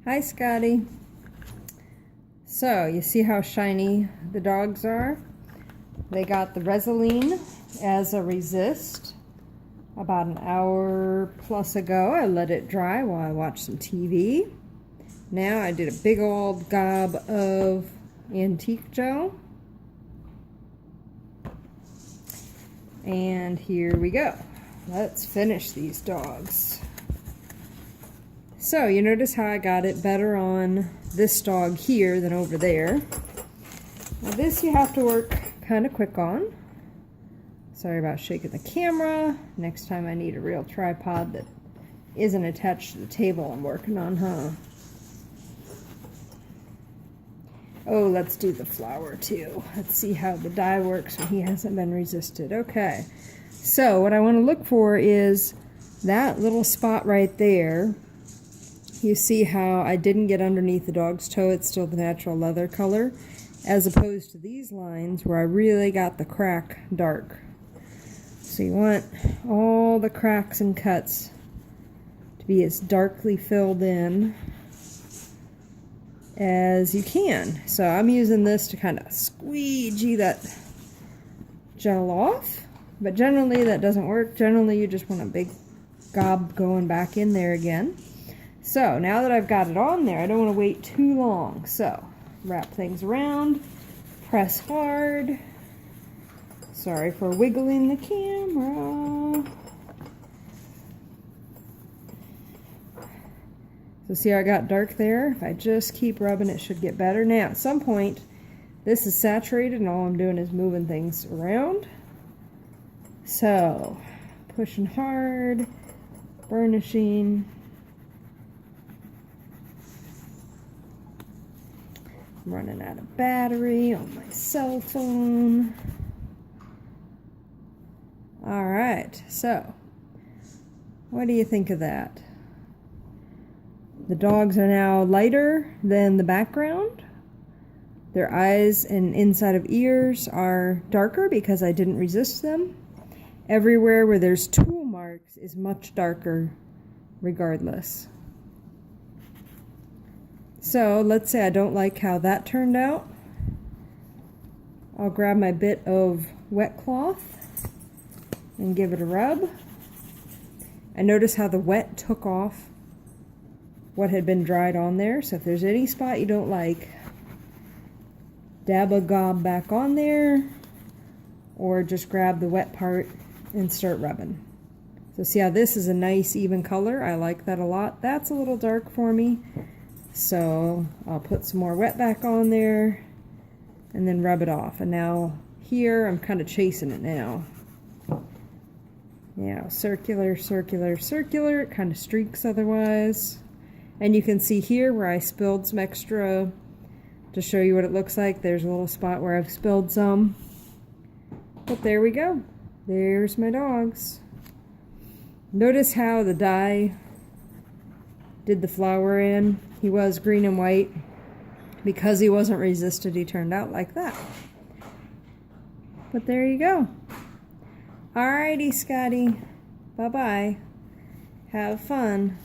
Hi, Scotty. So, you see how shiny the dogs are? They got the Resolene as a resist about an hour plus ago. I let it dry while I watched some TV. Now I did a big old gob of antique gel. And here we go. Let's finish these dogs. So you notice how I got it better on this dog here than over there. Now this you have to work kind of quick on. Sorry about shaking the camera. Next time I need a real tripod that isn't attached to the table I'm working on, huh? Oh, let's do the flower too. Let's see how the dye works when he hasn't been resisted. Okay, so what I want to look for is that little spot right there. You see how I didn't get underneath the dog's toe, it's still the natural leather color, as opposed to these lines where I really got the crack dark. So you want all the cracks and cuts to be as darkly filled in as you can. So I'm using this to kind of squeegee that gel off, but generally that doesn't work. Generally you just want a big gob going back in there again. So now that I've got it on there, I don't want to wait too long. So wrap things around, press hard. Sorry for wiggling the camera. So see how I got dark there? If I just keep rubbing, it should get better. Now at some point, this is saturated and all I'm doing is moving things around. So pushing hard, burnishing. I'm running out of battery on my cell phone. All right, so what do you think of that? The dogs are now lighter than the background. Their eyes and inside of ears are darker because I didn't resist them. Everywhere where there's tool marks is much darker regardless. So let's say I don't like how that turned out. I'll grab my bit of wet cloth and give it a rub. I notice how the wet took off what had been dried on there. So if there's any spot you don't like, dab a gob back on there, or just grab the wet part and start rubbing. So see how this is a nice even color? I like that a lot. That's a little dark for me. So I'll put some more wet back on there and then rub it off. And now here I'm kind of chasing it now. Yeah, circular, circular, circular. It kind of streaks otherwise. And you can see here where I spilled some extra to show you what it looks like. There's a little spot where I've spilled some. But there we go. There's my dogs. Notice how the dye did the flower in. He was green and white. Because he wasn't resisted, he turned out like that. But there you go. Alrighty, Scotty. Bye-bye. Have fun.